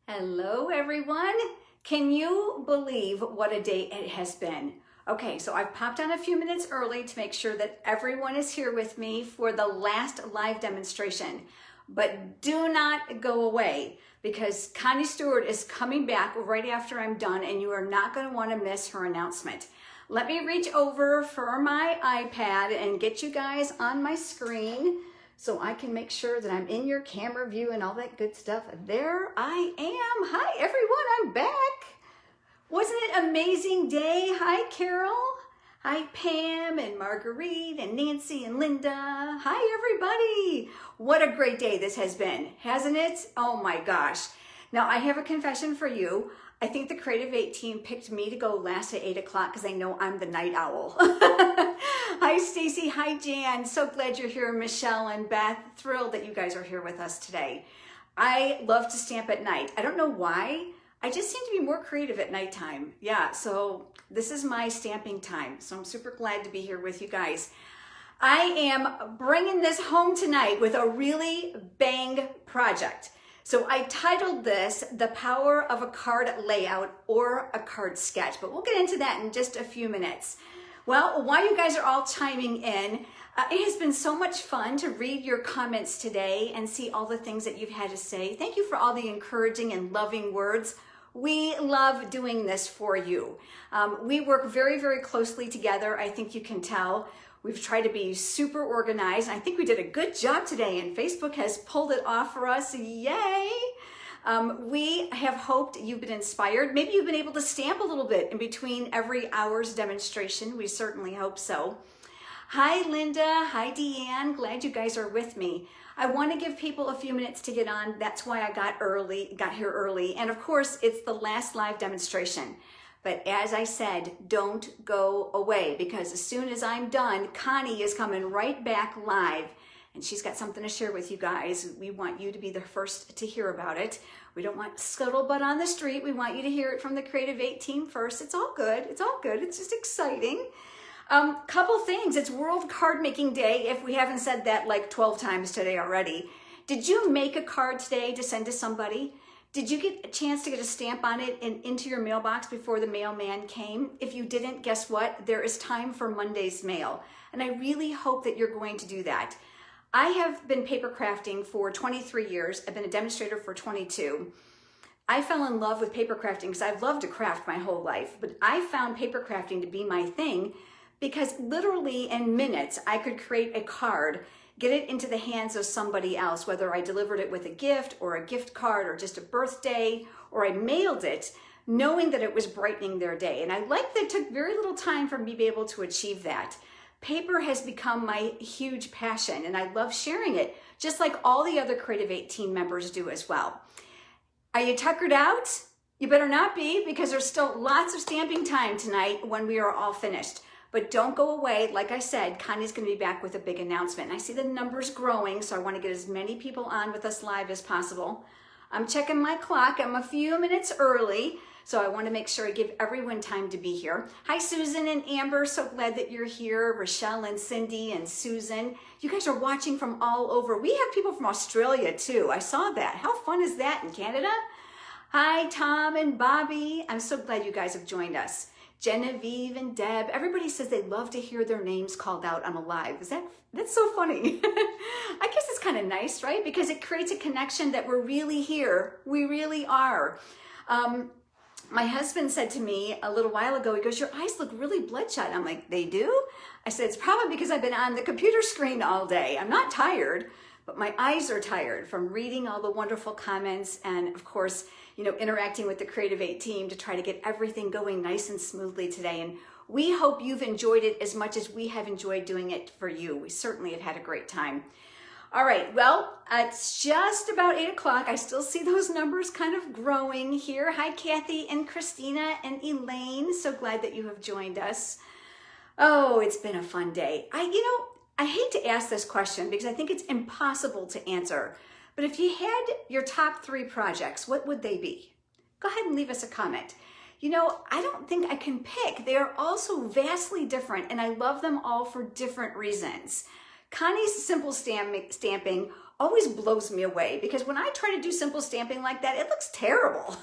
Hello, everyone. Can you believe what a day it has been? Okay, so I've popped on a few minutes early to make sure that everyone is here with me for the last live demonstration. But do not go away because Connie Stewart is coming back right after I'm done and you are not going to want to miss her announcement. Let me reach over for my iPad and get you guys on my screen so I can make sure that I'm in your camera view and all that good stuff. There I am. Hi, everyone. I'm back. Wasn't it an amazing day? Hi, Carol. Hi, Pam and Marguerite and Nancy and Linda. Hi, everybody. What a great day this has been, hasn't it? Oh, my gosh. Now, I have a confession for you. I think the Creativate team picked me to go last at 8 o'clock because they know I'm the night owl. Hi, Stacy. Hi, Jan. So glad you're here. Michelle and Beth. Thrilled that you guys are here with us today. I love to stamp at night. I don't know why. I just seem to be more creative at nighttime. Yeah, so this is my stamping time. So I'm super glad to be here with you guys. I am bringing this home tonight with a really bang project. So I titled this The Power of a Card Layout or a Card Sketch, but we'll get into that in just a few minutes. Well, while you guys are all chiming in, it has been so much fun to read your comments today and see all the things that you've had to say. Thank you for all the encouraging and loving words. We love doing this for you. We work very, very closely together. I think you can tell. We've tried to be super organized. I think we did a good job today and Facebook has pulled it off for us. Yay! We have hoped you've been inspired. Maybe you've been able to stamp a little bit in between every hour's demonstration. We certainly hope so. Hi, Linda. Hi, Deanne. Glad you guys are with me. I want to give people a few minutes to get on. That's why I got here early. And of course, it's the last live demonstration. But as I said, don't go away because as soon as I'm done, Connie is coming right back live and she's got something to share with you guys. We want you to be the first to hear about it. We don't want scuttlebutt on the street. We want you to hear it from the Creativate team first. It's all good. It's all good. It's just exciting. Couple things. It's World Card Making Day, if we haven't said that like 12 times today already. Did you make a card today to send to somebody? Did you get a chance to get a stamp on it and into your mailbox before the mailman came? If you didn't, guess what? There is time for Monday's mail. And I really hope that you're going to do that. I have been paper crafting for 23 years. I've been a demonstrator for 22. I fell in love with paper crafting because I've loved to craft my whole life, but I found paper crafting to be my thing because literally in minutes, I could create a card, get it into the hands of somebody else, whether I delivered it with a gift or a gift card or just a birthday, or I mailed it, knowing that it was brightening their day. And I like that it took very little time for me to be able to achieve that. Paper has become my huge passion and I love sharing it, just like all the other Creativate team members do as well. Are you tuckered out? You better not be because there's still lots of stamping time tonight when we are all finished. But don't go away. Like I said, Connie's going to be back with a big announcement. And I see the numbers growing, so I want to get as many people on with us live as possible. I'm checking my clock. I'm a few minutes early, so I want to make sure I give everyone time to be here. Hi, Susan and Amber. So glad that you're here. Rochelle and Cindy and Susan. You guys are watching from all over. We have people from Australia, too. I saw that. How fun is that in Canada? Hi, Tom and Bobby. I'm so glad you guys have joined us. Genevieve and Deb, everybody says they love to hear their names called out on a live. That's so funny. I guess it's kind of nice, right? Because it creates a connection that we're really here. We really are. My husband said to me a little while ago, he goes, your eyes look really bloodshot. I'm like, they do? I said, it's probably because I've been on the computer screen all day. I'm not tired, but my eyes are tired from reading all the wonderful comments and of course, interacting with the Creativate team to try to get everything going nice and smoothly today. And we hope you've enjoyed it as much as we have enjoyed doing it for you. We certainly have had a great time. All right, well, it's just about 8 o'clock. I still see those numbers kind of growing here. Hi, Kathy and Christina and Elaine. So glad that you have joined us. Oh, it's been a fun day. I hate to ask this question because I think it's impossible to answer. But if you had your top 3 projects, what would they be? Go ahead and leave us a comment. I don't think I can pick. They are all so vastly different and I love them all for different reasons. Connie's simple stamping always blows me away, because when I try to do simple stamping like that, it looks terrible.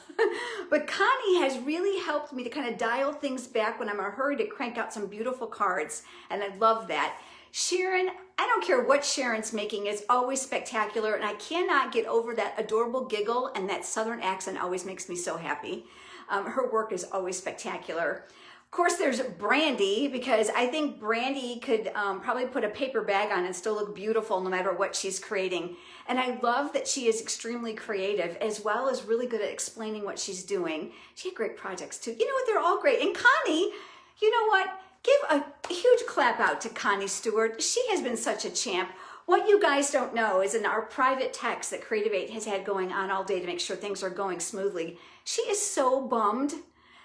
But Connie has really helped me to kind of dial things back when I'm in a hurry to crank out some beautiful cards, and I love that. Sharon, I don't care what Sharon's making, it's always spectacular, and I cannot get over that adorable giggle, and that Southern accent always makes me so happy. Her work is always spectacular. Of course, there's Brandy, because I think Brandy could probably put a paper bag on and still look beautiful no matter what she's creating. And I love that she is extremely creative, as well as really good at explaining what she's doing. She had great projects too. You know what, they're all great. And Connie, you know what? Give a huge clap out to Connie Stewart. She has been such a champ. What you guys don't know is in our private text that Creativate has had going on all day to make sure things are going smoothly, she is so bummed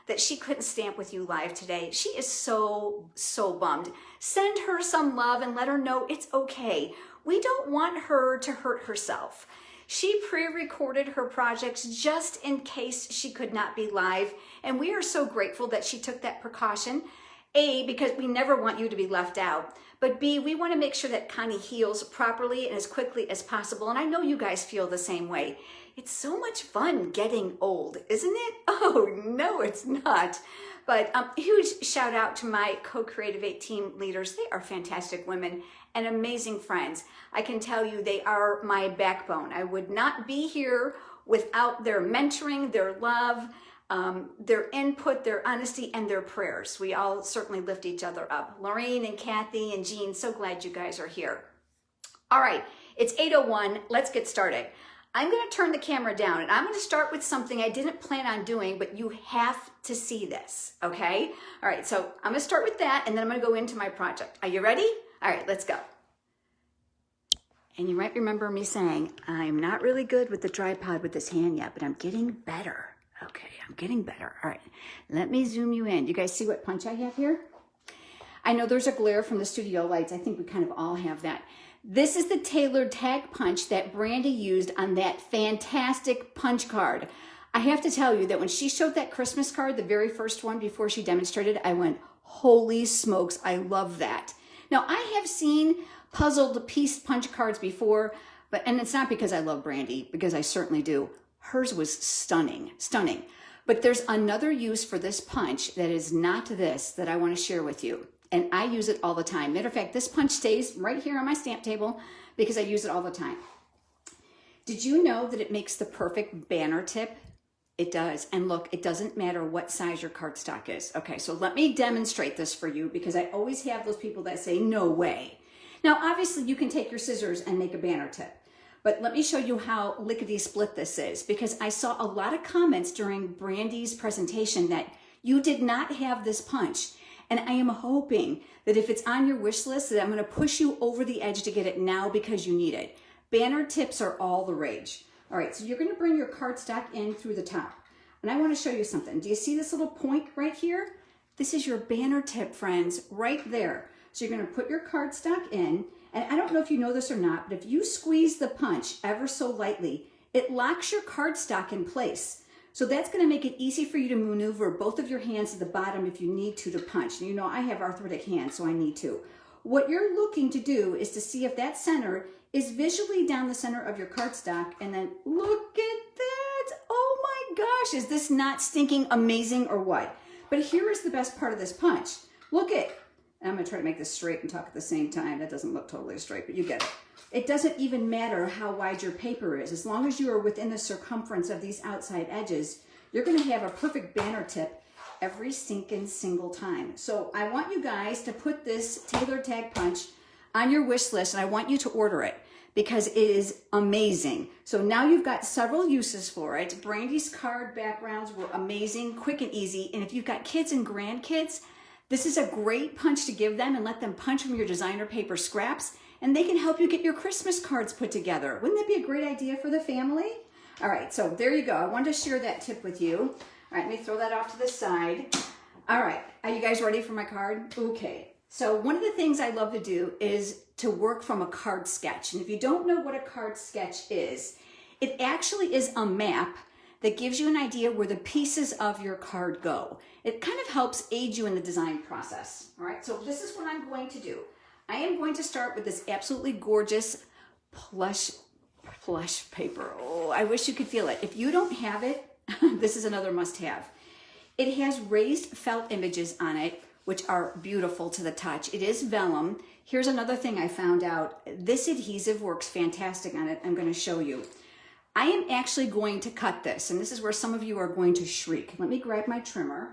that she couldn't stamp with you live today. She is so bummed. Send her some love and let her know it's okay. We don't want her to hurt herself. She pre-recorded her projects just in case she could not be live, and we are so grateful that she took that precaution. A, because we never want you to be left out, but B, we want to make sure that Connie heals properly and as quickly as possible, and I know you guys feel the same way. It's so much fun getting old, isn't it? Oh, no, it's not. But huge shout out to my co-Creativate team leaders. They are fantastic women and amazing friends. I can tell you they are my backbone. I would not be here without their mentoring, their love, their input, their honesty, and their prayers. We all certainly lift each other up. Lorraine and Kathy and Jean, so glad you guys are here. All right, it's 8:01. Let's get started. I'm going to turn the camera down, and I'm going to start with something I didn't plan on doing, but you have to see this, okay? All right, so I'm going to start with that, and then I'm going to go into my project. Are you ready? All right, let's go. And you might remember me saying, I'm not really good with the tripod with this hand yet, but I'm getting better. Okay, I'm getting better. All right, let me zoom you in. You guys see what punch I have here? I know there's a glare from the studio lights. I think we kind of all have that. This is the tailored tag punch that Brandy used on that fantastic punch card. I have to tell you that when she showed that Christmas card, the very first one before she demonstrated, I went, holy smokes, I love that. Now, I have seen puzzled piece punch cards before, and it's not because I love Brandy, because I certainly do. Hers was stunning, stunning. But there's another use for this punch that is not this that I want to share with you. And I use it all the time. Matter of fact, this punch stays right here on my stamp table because I use it all the time. Did you know that it makes the perfect banner tip? It does. And look, it doesn't matter what size your cardstock is. Okay, so let me demonstrate this for you, because I always have those people that say, no way. Now, obviously, you can take your scissors and make a banner tip. But let me show you how lickety-split this is, because I saw a lot of comments during Brandy's presentation that you did not have this punch. And I am hoping that if it's on your wish list, that I'm going to push you over the edge to get it now because you need it. Banner tips are all the rage. All right, so you're going to bring your cardstock in through the top. And I want to show you something. Do you see this little point right here? This is your banner tip, friends, right there. So you're going to put your cardstock in. And I don't know if you know this or not, but if you squeeze the punch ever so lightly, it locks your cardstock in place. So that's going to make it easy for you to maneuver both of your hands to the bottom if you need to punch. And you know, I have arthritic hands, so I need to. What you're looking to do is to see if that center is visually down the center of your cardstock, and then look at that. Oh my gosh, is this not stinking amazing or what? But here is the best part of this punch. Look at, I'm going to try to make this straight and talk at the same time. That doesn't look totally straight, but you get it. It doesn't even matter how wide your paper is. As long as you are within the circumference of these outside edges, you're going to have a perfect banner tip every stinking single time. So I want you guys to put this tailored tag punch on your wish list, and I want you to order it because it is amazing. So now you've got several uses for it. Brandy's card backgrounds were amazing, quick and easy. And if you've got kids and grandkids, this is a great punch to give them and let them punch from your designer paper scraps, and they can help you get your Christmas cards put together. Wouldn't that be a great idea for the family? All right, so there you go. I wanted to share that tip with you. All right, let me throw that off to the side. All right, are you guys ready for my card? Okay, so one of the things I love to do is to work from a card sketch. And if you don't know what a card sketch is, it actually is a map that gives you an idea where the pieces of your card go. It kind of helps aid you in the design process. All right, so this is what I'm going to do. I am going to start with this absolutely gorgeous plush plush paper. Oh, I wish you could feel it. If you don't have it, this is another must-have. It has raised felt images on it, which are beautiful to the touch. It is vellum. Here's another thing I found out. This adhesive works fantastic on it. I'm going to show you. I am actually going to cut this, and this is where some of you are going to shriek. Let me grab my trimmer.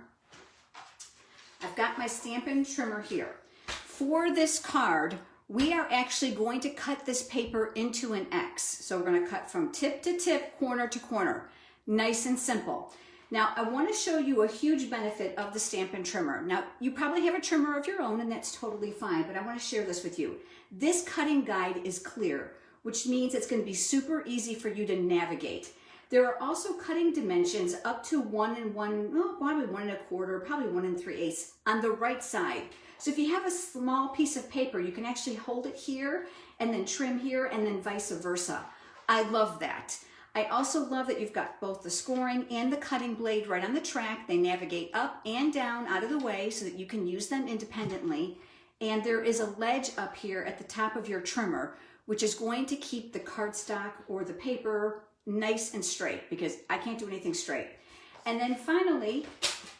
I've got my Stampin' trimmer here. For this card, we are actually going to cut this paper into an X. So we're going to cut from tip to tip, corner to corner. Nice and simple. Now, I want to show you a huge benefit of the Stampin' trimmer. Now, you probably have a trimmer of your own, and that's totally fine, but I want to share this with you. This cutting guide is clear, which means it's going to be super easy for you to navigate. There are also cutting dimensions up to 1 and 1, well, probably 1 1/4, probably 1 3/8 on the right side. So if you have a small piece of paper, you can actually hold it here and then trim here and then vice versa. I love that. I also love that you've got both the scoring and the cutting blade right on the track. They navigate up and down out of the way so that you can use them independently. And there is a ledge up here at the top of your trimmer, which is going to keep the cardstock or the paper nice and straight, because I can't do anything straight. And then finally,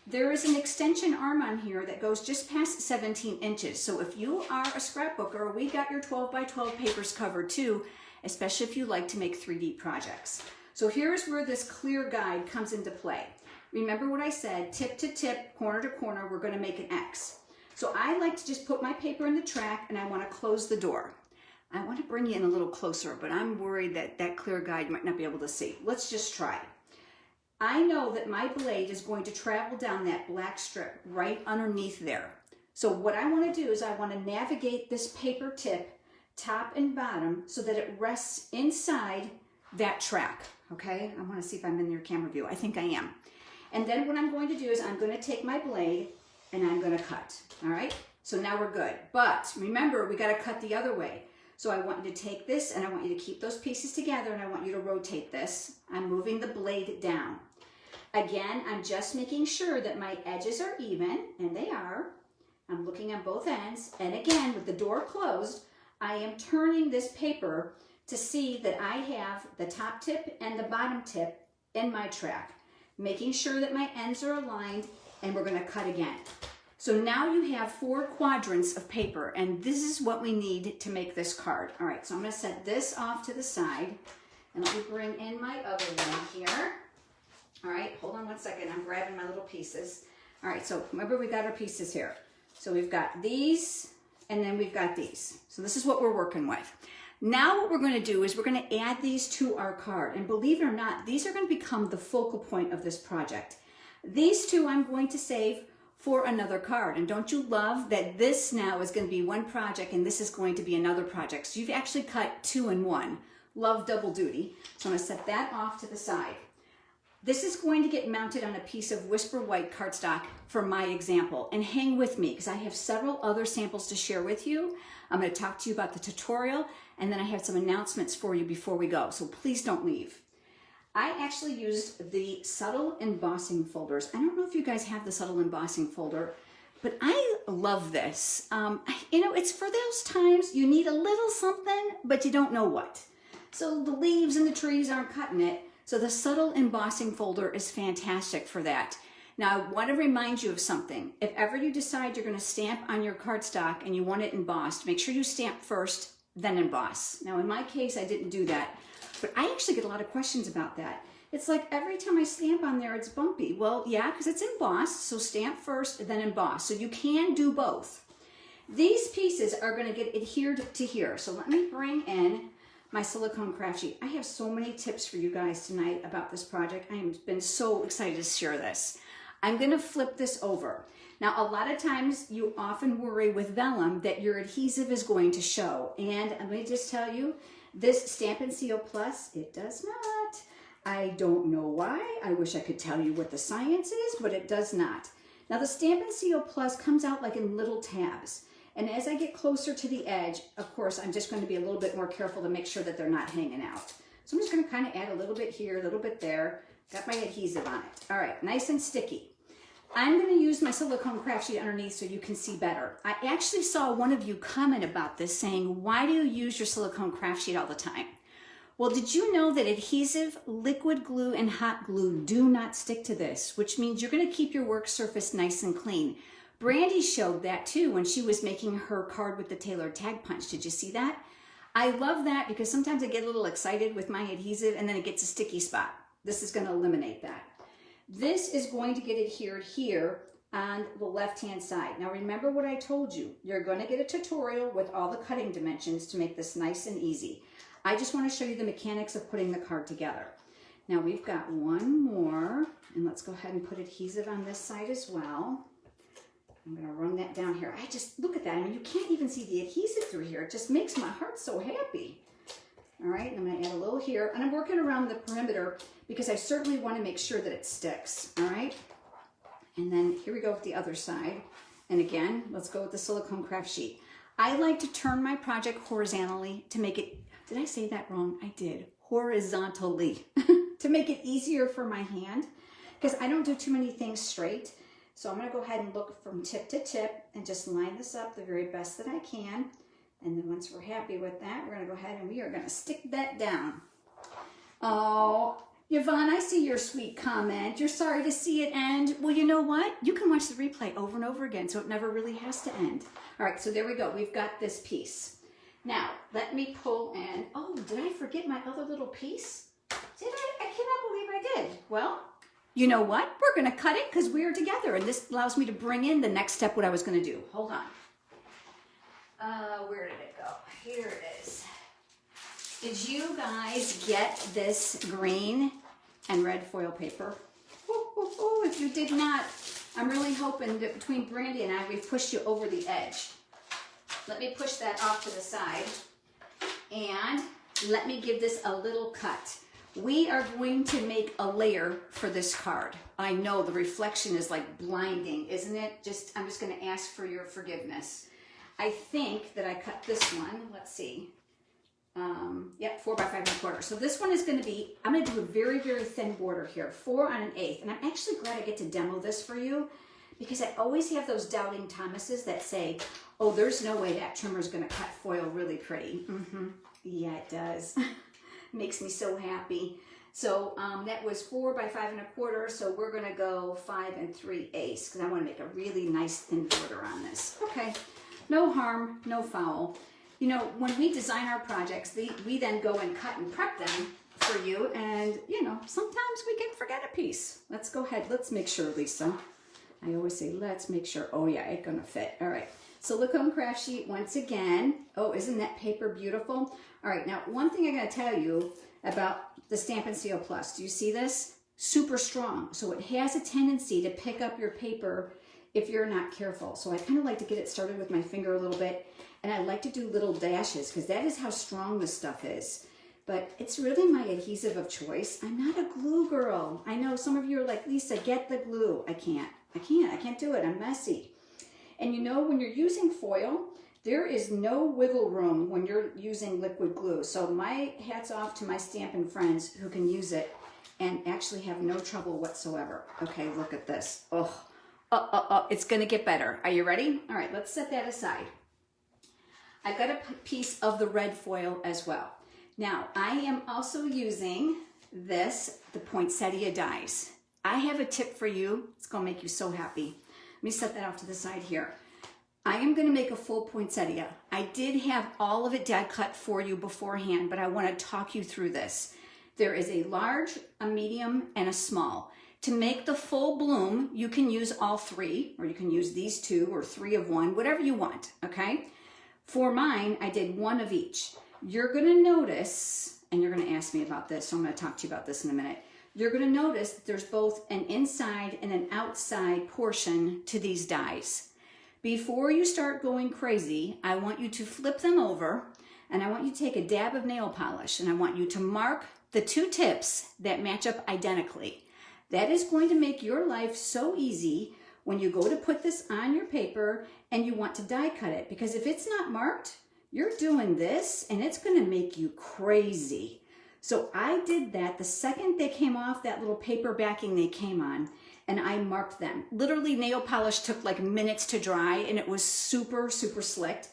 there is an extension arm on here that goes just past 17 inches. So if you are a scrapbooker, we got your 12 by 12 papers covered too, especially if you like to make 3D projects. So here's where this clear guide comes into play. Remember what I said, tip to tip, corner to corner, we're going to make an X. So I like to just put my paper in the track and I want to close the door. I want to bring you in a little closer, but I'm worried that that clear guide you might not be able to see. Let's just try. I know that my blade is going to travel down that black strip right underneath there. So what I want to do is I want to navigate this paper tip top and bottom so that it rests inside that track. Okay, I want to see if I'm in your camera view. I think I am. And then what I'm going to do is I'm going to take my blade and I'm going to cut. All right, so now we're good. But remember, we got to cut the other way. So I want you to take this and I want you to keep those pieces together and I want you to rotate this. I'm moving the blade down. Again, I'm just making sure that my edges are even, and they are. I'm looking on both ends. And again, with the door closed, I am turning this paper to see that I have the top tip and the bottom tip in my track, making sure that my ends are aligned, and we're going to cut again. So now you have 4 quadrants of paper, and this is what we need to make this card. All right, so I'm going to set this off to the side, and let me bring in my other one here. All right, hold on one second. I'm grabbing my little pieces. All right, so remember we got our pieces here. So we've got these, and then we've got these. So this is what we're working with. Now what we're going to do is we're going to add these to our card, and believe it or not, these are going to become the focal point of this project. These two I'm going to save for another card. And don't you love that this now is going to be one project and this is going to be another project. So you've actually cut 2 in 1. Love double duty. So I'm going to set that off to the side. This is going to get mounted on a piece of Whisper White cardstock for my example. And hang with me because I have several other samples to share with you. I'm going to talk to you about the tutorial and then I have some announcements for you before we go. So please don't leave. I actually used the subtle embossing folders. I don't know if you guys have the subtle embossing folder, but I love this. You know, it's for those times you need a little something, but you don't know what. So the leaves and the trees aren't cutting it. So the subtle embossing folder is fantastic for that. Now, I want to remind you of something. If ever you decide you're going to stamp on your cardstock and you want it embossed, make sure you stamp first, then emboss. Now, in my case, I didn't do that. But I actually get a lot of questions about that. It's like every time I stamp on there, it's bumpy. Well, yeah, because it's embossed, so stamp first, then emboss. So you can do both. These pieces are going to get adhered to here. So let me bring in my silicone craft sheet. I have so many tips for you guys tonight about this project. I have been so excited to share this. I'm going to flip this over. Now, a lot of times you often worry with vellum that your adhesive is going to show. And let me just tell you, this Stampin' Seal Plus, it does not. I don't know why. I wish I could tell you what the science is, but it does not. Now the Stampin' Seal Plus comes out like in little tabs. And as I get closer to the edge, of course, I'm just going to be a little bit more careful to make sure that they're not hanging out. So I'm just going to kind of add a little bit here, a little bit there. Got my adhesive on it. All right, nice and sticky. I'm going to use my silicone craft sheet underneath so you can see better. I actually saw one of you comment about this saying, why do you use your silicone craft sheet all the time? Well, did you know that adhesive, liquid glue, and hot glue do not stick to this, which means you're going to keep your work surface nice and clean. Brandy showed that too when she was making her card with the tailored tag punch. Did you see that? I love that because sometimes I get a little excited with my adhesive and then it gets a sticky spot. This is going to eliminate that. This is going to get adhered here on the left-hand side. Now remember what I told you. You're going to get a tutorial with all the cutting dimensions to make this nice and easy. I just want to show you the mechanics of putting the card together. Now we've got one more, and let's go ahead and put adhesive on this side as well. I'm going to run that down here. I just, look at that. I mean, you can't even see the adhesive through here. It just makes my heart so happy. All right, I'm going to add a little here, and I'm working around the perimeter because I certainly want to make sure that it sticks. All right, and then here we go with the other side. And again, let's go with the silicone craft sheet. I like to turn my project horizontally to make it, did I say that wrong? I did, horizontally, to make it easier for my hand because I don't do too many things straight. So I'm going to go ahead and look from tip to tip and just line this up the very best that I can. And then once we're happy with that, we're going to go ahead and we are going to stick that down. Oh, Yvonne, I see your sweet comment. You're sorry to see it end. Well, you know what? You can watch the replay over and over again, so it never really has to end. All right, so there we go. We've got this piece. Now, let me pull in. Oh, did I forget my other little piece? Did I? I cannot believe I did. Well, you know what? We're going to cut it because we are together, and this allows me to bring in the next step, what I was going to do. Hold on. Where did it go? Here it is. Did you guys get this green and red foil paper? If you did not, I'm really hoping that between Brandy and I, we've pushed you over the edge. Let me push that off to the side, and let me give this a little cut. We are going to make a layer for this card. I know the reflection is like blinding, isn't it? I'm just going to ask for your forgiveness. I think that I cut this one. Let's see. Yep, 4 by 5 1/4. So this one is going to be, I'm going to do a very, very thin border here, 4 1/8. And I'm actually glad I get to demo this for you because I always have those doubting Thomases that say, oh, there's no way that trimmer is going to cut foil really pretty. Yeah, it does. Makes me so happy. So that was 4 by 5 1/4. So we're going to go 5 3/8 because I want to make a really nice thin border on this. Okay. No harm, no foul. You know, when we design our projects, we then go and cut and prep them for you. And, you know, sometimes we can forget a piece. Let's go ahead. Let's make sure, Lisa. I always say, let's make sure. Oh, yeah, it's going to fit. All right. Silicone craft sheet once again. Oh, isn't that paper beautiful? All right. Now, one thing I'm going to tell you about the Stampin' Seal Plus. Do you see this? Super strong. So it has a tendency to pick up your paper if you're not careful. So I kind of like to get it started with my finger a little bit, and I like to do little dashes because that is how strong this stuff is. But it's really my adhesive of choice. I'm not a glue girl. I know some of you are like, Lisa, get the glue. I can't do it. I'm messy. And you know, when you're using foil, there is no wiggle room when you're using liquid glue. So my hat's off to my Stampin' friends who can use it and actually have no trouble whatsoever. Okay, look at this. Oh. It's going to get better. Are you ready? All right, let's set that aside. I've got a piece of the red foil as well. Now, I am also using the poinsettia dies. I have a tip for you. It's going to make you so happy. Let me set that off to the side here. I am going to make a full poinsettia. I did have all of it die cut for you beforehand, but I want to talk you through this. There is a large, a medium, and a small. To make the full bloom, you can use all 3, or you can use these 2 or 3 of one, whatever you want, okay? For mine, I did 1 of each. You're going to notice, and you're going to ask me about this, so I'm going to talk to you about this in a minute. You're going to notice that there's both an inside and an outside portion to these dies. Before you start going crazy, I want you to flip them over, and I want you to take a dab of nail polish, and I want you to mark the 2 tips that match up identically. That is going to make your life so easy when you go to put this on your paper and you want to die cut it. Because if it's not marked, you're doing this and it's going to make you crazy. So I did that the second they came off that little paper backing they came on, and I marked them. Literally nail polish took like minutes to dry and it was super, super slicked.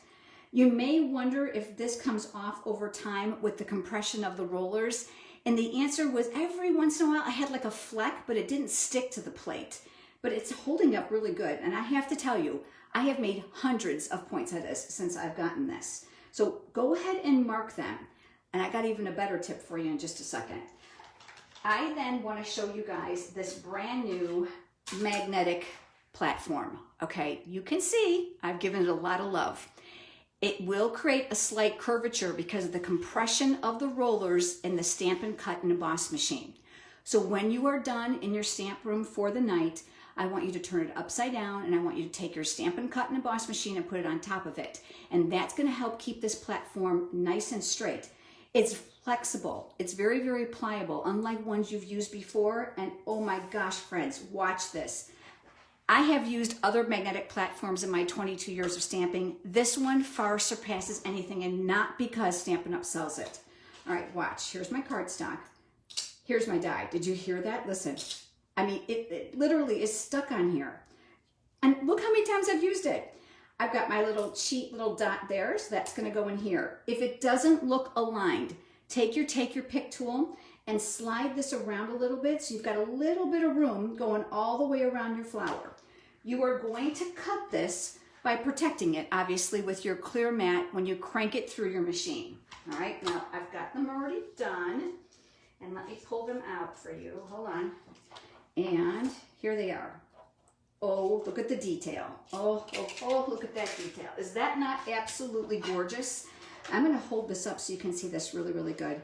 You may wonder if this comes off over time with the compression of the rollers. And the answer was every once in a while I had like a fleck, but it didn't stick to the plate. But it's holding up really good. And I have to tell you, I have made hundreds of points at this since I've gotten this. So go ahead and mark them. And I got even a better tip for you in just a second. I then want to show you guys this brand new magnetic platform. Okay, you can see I've given it a lot of love. It will create a slight curvature because of the compression of the rollers in the Stamp and Cut and Emboss machine. So when you are done in your stamp room for the night, I want you to turn it upside down and I want you to take your Stamp and Cut and Emboss machine and put it on top of it. And that's going to help keep this platform nice and straight. It's flexible. It's very, very pliable, unlike ones you've used before. And oh my gosh, friends, watch this. I have used other magnetic platforms in my 22 years of stamping. This one far surpasses anything, and not because Stampin' Up! Sells it. All right, watch. Here's my cardstock. Here's my die. Did you hear that? Listen. I mean, it literally is stuck on here. And look how many times I've used it. I've got my little cheat little dot there, so that's going to go in here. If it doesn't look aligned, take your pick tool and slide this around a little bit so you've got a little bit of room going all the way around your flower. You are going to cut this by protecting it, obviously, with your clear mat when you crank it through your machine. All right, now I've got them already done, and let me pull them out for you. Hold on. And here they are. Oh, look at the detail. Oh, look at that detail. Is that not absolutely gorgeous? I'm going to hold this up so you can see this really, really good.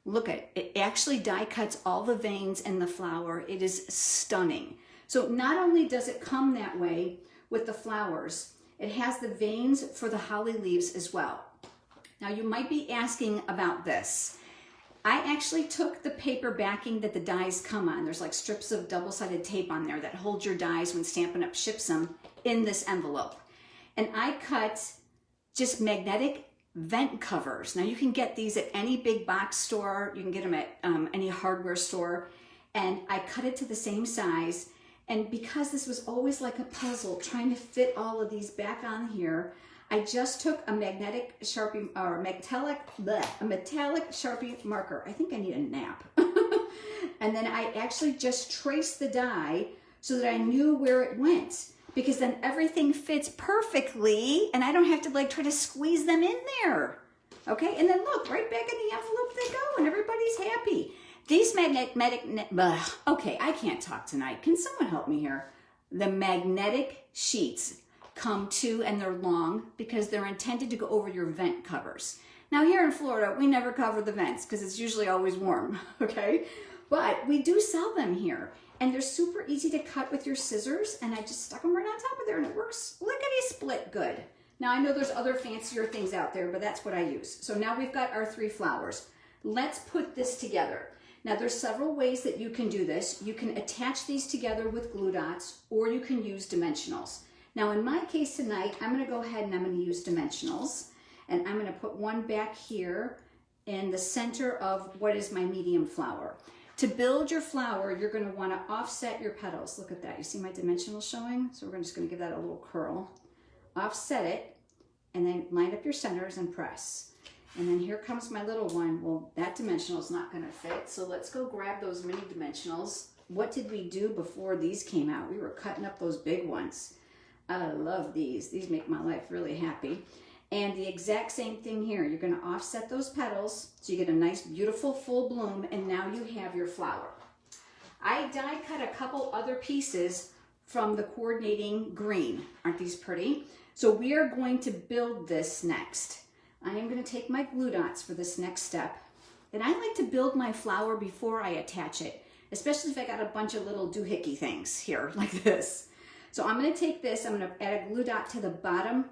Look at it. It actually die cuts all the veins in the flower. It is stunning. So not only does it come that way with the flowers, it has the veins for the holly leaves as well. Now you might be asking about this. I actually took the paper backing that the dies come on. There's like strips of double-sided tape on there that hold your dies when Stampin' Up! Ships them in this envelope. And I cut just magnetic vent covers. Now you can get these at any big box store. You can get them at any hardware store. And I cut it to the same size. And because this was always like a puzzle, trying to fit all of these back on here, I just took a magnetic Sharpie, or a metallic Sharpie marker. I think I need a nap. And then I actually just traced the die so that I knew where it went, because then everything fits perfectly and I don't have to like try to squeeze them in there. Okay, and then look, right back in the envelope they go and everybody's happy. These okay, I can't talk tonight. Can someone help me here? The magnetic sheets come to, and they're long because they're intended to go over your vent covers. Now here in Florida, we never cover the vents because it's usually always warm, okay? But we do sell them here, and they're super easy to cut with your scissors, and I just stuck them right on top of there, and it works lickety-split good. Now I know there's other fancier things out there, but that's what I use. So now we've got our 3 flowers. Let's put this together. Now there's several ways that you can do this. You can attach these together with glue dots, or you can use dimensionals. Now in my case tonight, I'm going to go ahead and I'm going to use dimensionals, and I'm going to put one back here in the center of what is my medium flower. To build your flower, you're going to want to offset your petals. Look at that. You see my dimensionals showing? So we're just going to give that a little curl. Offset it, and then line up your centers and press. And then here comes my little one. Well, that dimensional is not going to fit, so let's go grab those mini dimensionals. What did we do before these came out? We were cutting up those big ones. I love these. These make my life really happy. And the exact same thing here. You're going to offset those petals so you get a nice, beautiful, full bloom, and now you have your flower. I die cut a couple other pieces from the coordinating green. Aren't these pretty? So we are going to build this next. I am going to take my glue dots for this next step. And I like to build my flower before I attach it, especially if I got a bunch of little doohickey things here like this. So I'm going to take this, I'm going to add a glue dot to the bottom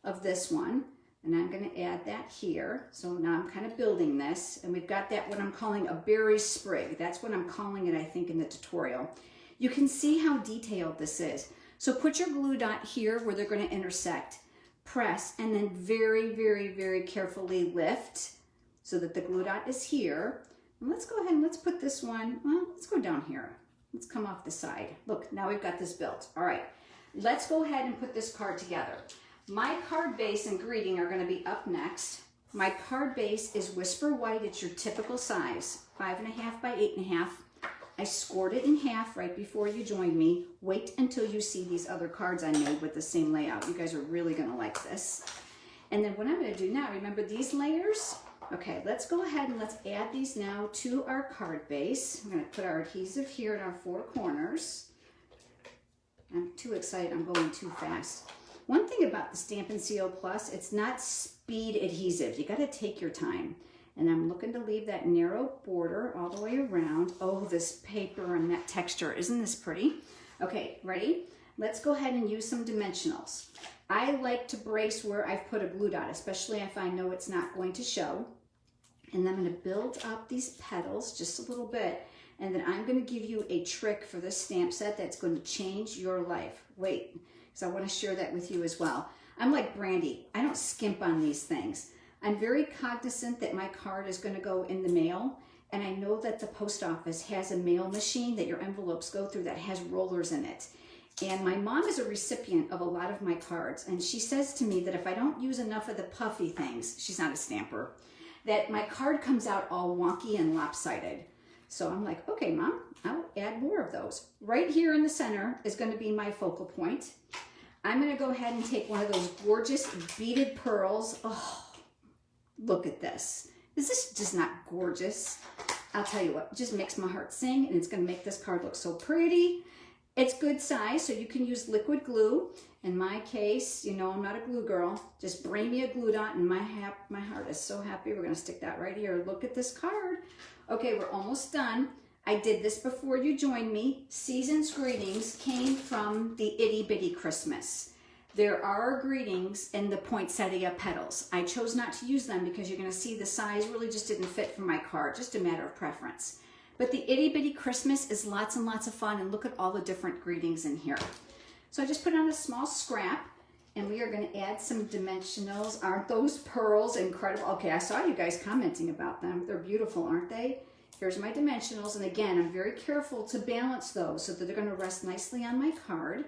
of this one, and I'm going to add that here. So now I'm kind of building this, and we've got that what I'm calling a berry sprig. That's what I'm calling it, I think, in the tutorial. You can see how detailed this is. So put your glue dot here where they're going to intersect. Press, and then very, very, very carefully lift so that the glue dot is here. And let's go ahead and let's put this one, well, let's go down here. Let's come off the side. Look, now we've got this built. All right, let's go ahead and put this card together. My card base and greeting are going to be up next. My card base is Whisper White. It's your typical size, 5.5 by 8.5. I scored it in half right before you joined me. Wait until you see these other cards I made with the same layout. You guys are really going to like this. And then what I'm going to do now, remember these layers? Okay, let's go ahead and let's add these now to our card base. I'm going to put our adhesive here in our 4 corners. I'm too excited. I'm going too fast. One thing about the Stampin' Seal Plus, it's not speed adhesive. You got to take your time. And I'm looking to leave that narrow border all the way around. Oh, this paper and that texture. Isn't this pretty? Okay, ready? Let's go ahead and use some dimensionals. I like to brace where I've put a glue dot, especially if I know it's not going to show. And then I'm going to build up these petals just a little bit. And then I'm going to give you a trick for this stamp set that's going to change your life. Wait, because I want to share that with you as well. I'm like Brandy. I don't skimp on these things. I'm very cognizant that my card is going to go in the mail. And I know that the post office has a mail machine that your envelopes go through that has rollers in it. And my mom is a recipient of a lot of my cards. And she says to me that if I don't use enough of the puffy things, she's not a stamper, that my card comes out all wonky and lopsided. So I'm like, okay, Mom, I'll add more of those. Right here in the center is going to be my focal point. I'm going to go ahead and take one of those gorgeous beaded pearls. Oh, look at this. Is this just not gorgeous? I'll tell you what, it just makes my heart sing, and it's going to make this card look so pretty. It's good size, so you can use liquid glue. In my case, you know I'm not a glue girl. Just bring me a glue dot, and my heart is so happy. We're going to stick that right here. Look at this card. Okay, we're almost done. I did this before you joined me. Season's greetings came from the Itty Bitty Christmas. There are greetings in the poinsettia petals. I chose not to use them because you're going to see the size really just didn't fit for my card, just a matter of preference. But the Itty Bitty Christmas is lots and lots of fun, and look at all the different greetings in here. So I just put on a small scrap, and we are going to add some dimensionals. Aren't those pearls incredible? Okay, I saw you guys commenting about them. They're beautiful, aren't they? Here's my dimensionals, and again, I'm very careful to balance those so that they're going to rest nicely on my card.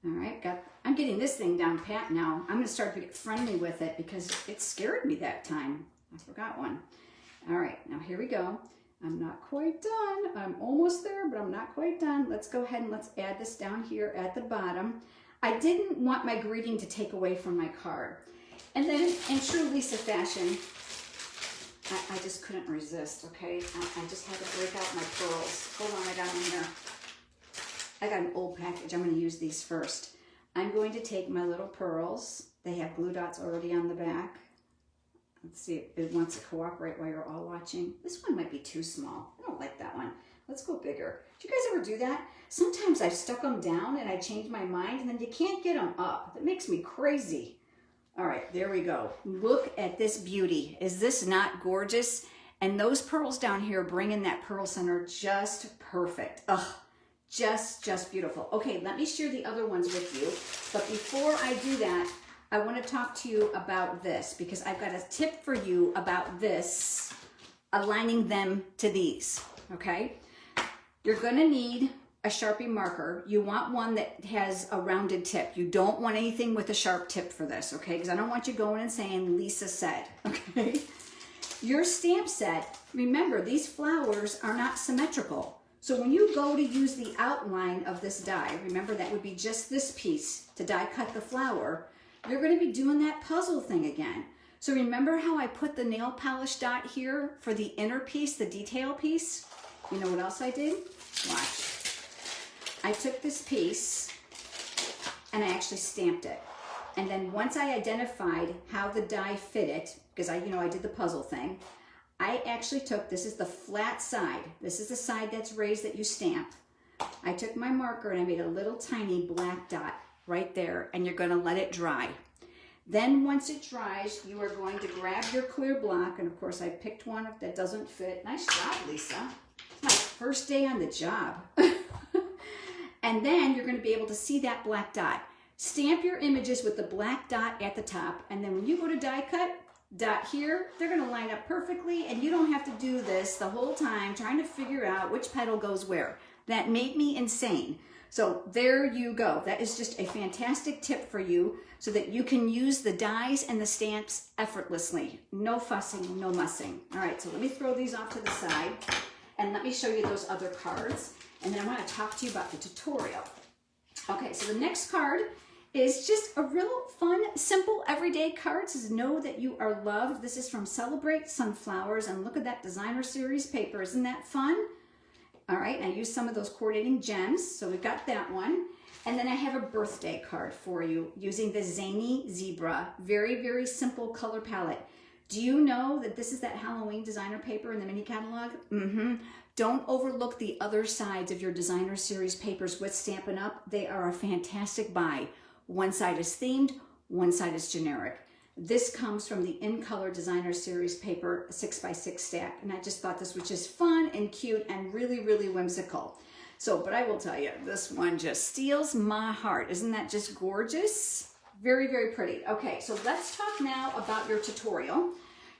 All right, I'm getting this thing down pat now. I'm going to start to get friendly with it because it scared me that time. I forgot one. All right, now here we go. I'm not quite done. I'm almost there, but I'm not quite done. Let's go ahead and let's add this down here at the bottom. I didn't want my greeting to take away from my card. And then in true Lisa fashion, I just couldn't resist, okay? I just had to break out my pearls. Hold on, I got them here. I got an old package. I'm going to use these first. I'm going to take my little pearls. They have glue dots already on the back. Let's see if it wants to cooperate while you're all watching. This one might be too small. I don't like that one. Let's go bigger. Do you guys ever do that? Sometimes I stuck them down and I change my mind and then you can't get them up. That makes me crazy. All right, there we go. Look at this beauty. Is this not gorgeous? And those pearls down here bring in that pearl center just perfect. Ugh, just beautiful. Okay, let me share the other ones with you. But before I do that, I want to talk to you about this because I've got a tip for you about this, aligning them to these, okay? You're going to need a Sharpie marker. You want one that has a rounded tip. You don't want anything with a sharp tip for this, okay? Because I don't want you going and saying, Lisa said, okay? Your stamp set, remember, these flowers are not symmetrical. So when you go to use the outline of this die, remember that would be just this piece to die cut the flower, you're going to be doing that puzzle thing again. So remember how I put the nail polish dot here for the inner piece, the detail piece? You know what else I did? Watch. I took this piece and I actually stamped it. And then once I identified how the die fitted, because I did the puzzle thing, I actually took, this is the flat side. This is the side that's raised that you stamp. I took my marker and I made a little tiny black dot right there, and you're going to let it dry. Then once it dries, you are going to grab your clear block, and of course I picked one that doesn't fit. Nice job, Lisa. It's my first day on the job. And then you're going to be able to see that black dot. Stamp your images with the black dot at the top, and then when you go to die cut, dot here, they're going to line up perfectly, and you don't have to do this the whole time trying to figure out which petal goes where. That made me insane. So there you go. That is just a fantastic tip for you so that you can use the dies and the stamps effortlessly. No fussing, no mussing. All right, so let me throw these off to the side and let me show you those other cards. And then I want to talk to you about the tutorial. Okay, so the next card is just a real fun, simple, everyday card. It says, know that you are loved. This is from Celebrate Sunflowers. And look at that designer series paper. Isn't that fun? All right, I used some of those coordinating gems. So we've got that one. And then I have a birthday card for you using the Zany Zebra. Very, very simple color palette. Do you know that this is that Halloween designer paper in the mini catalog? Don't overlook the other sides of your designer series papers with Stampin' Up. They are a fantastic buy. One side is themed, one side is generic. This comes from the In Color Designer Series paper, 6x6 stack, and I just thought this was just fun and cute and really, really whimsical. So, but I will tell you, this one just steals my heart. Isn't that just gorgeous? Very, very pretty. Okay, so let's talk now about your tutorial.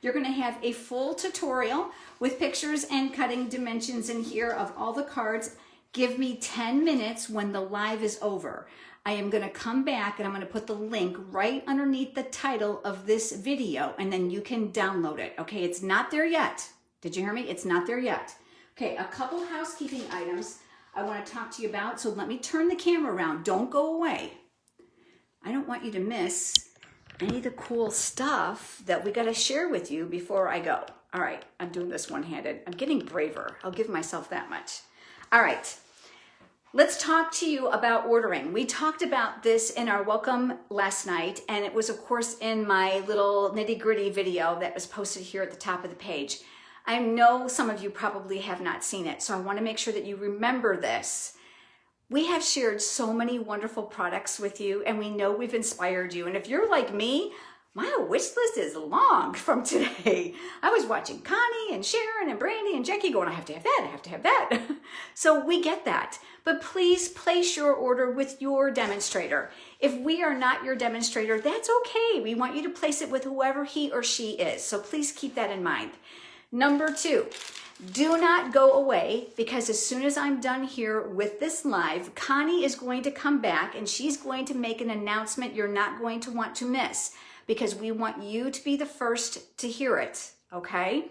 You're going to have a full tutorial with pictures and cutting dimensions in here of all the cards. Give me 10 minutes when the live is over. I am going to come back and I'm going to put the link right underneath the title of this video and then you can download it. Okay, it's not there yet. Did you hear me? It's not there yet. Okay, a couple housekeeping items I want to talk to you about. So let me turn the camera around. Don't go away. I don't want you to miss any of the cool stuff that we got to share with you before I go. All right, I'm doing this one-handed. I'm getting braver. I'll give myself that much. All right. Let's talk to you about ordering. We talked about this in our welcome last night, and it was, of course, in my little nitty-gritty video that was posted here at the top of the page. I know some of you probably have not seen it, so I want to make sure that you remember this. We have shared so many wonderful products with you, and we know we've inspired you. And if you're like me, my wish list is long from today. I was watching Connie and Sharon and Brandy and Jackie going, I have to have that, I have to have that. So we get that. But please place your order with your demonstrator. If we are not your demonstrator, that's okay. We want you to place it with whoever he or she is. So please keep that in mind. Number 2, do not go away because as soon as I'm done here with this live, Connie is going to come back and she's going to make an announcement you're not going to want to miss because we want you to be the first to hear it, okay?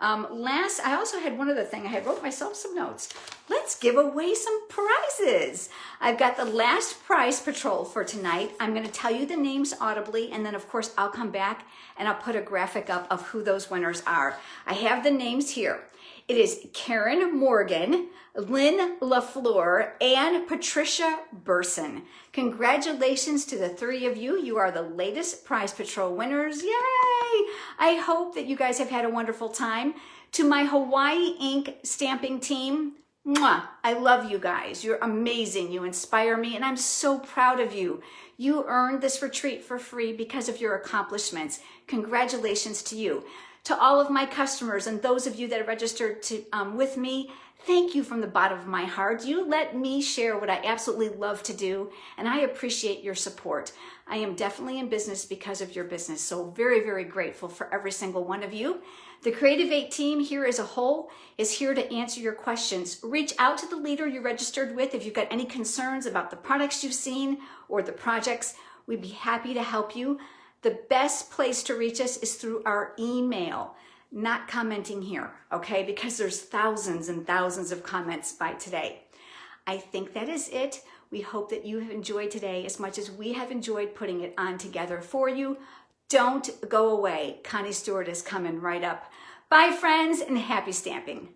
I also had one other thing. I had wrote myself some notes. Let's give away some prizes. I've got the last prize patrol for tonight. I'm going to tell you the names audibly, and then of course I'll come back and I'll put a graphic up of who those winners are. I have the names here. It is Karen Morgan, Lynn LaFleur, and Patricia Burson. Congratulations to the 3 of you. You are the latest Prize Patrol winners. Yay! I hope that you guys have had a wonderful time. To my Hawaii Ink stamping team, mwah, I love you guys. You're amazing. You inspire me, and I'm so proud of you. You earned this retreat for free because of your accomplishments. Congratulations to you. To all of my customers and those of you that have registered with me, thank you from the bottom of my heart. You let me share what I absolutely love to do, and I appreciate your support. I am definitely in business because of your business, so very, very grateful for every single one of you. The Creativate team here as a whole is here to answer your questions. Reach out to the leader you registered with if you've got any concerns about the products you've seen or the projects. We'd be happy to help you. The best place to reach us is through our email, not commenting here, okay? Because there's thousands and thousands of comments by today. I think that is it. We hope that you have enjoyed today as much as we have enjoyed putting it on together for you. Don't go away. Connie Stewart is coming right up. Bye, friends, and happy stamping.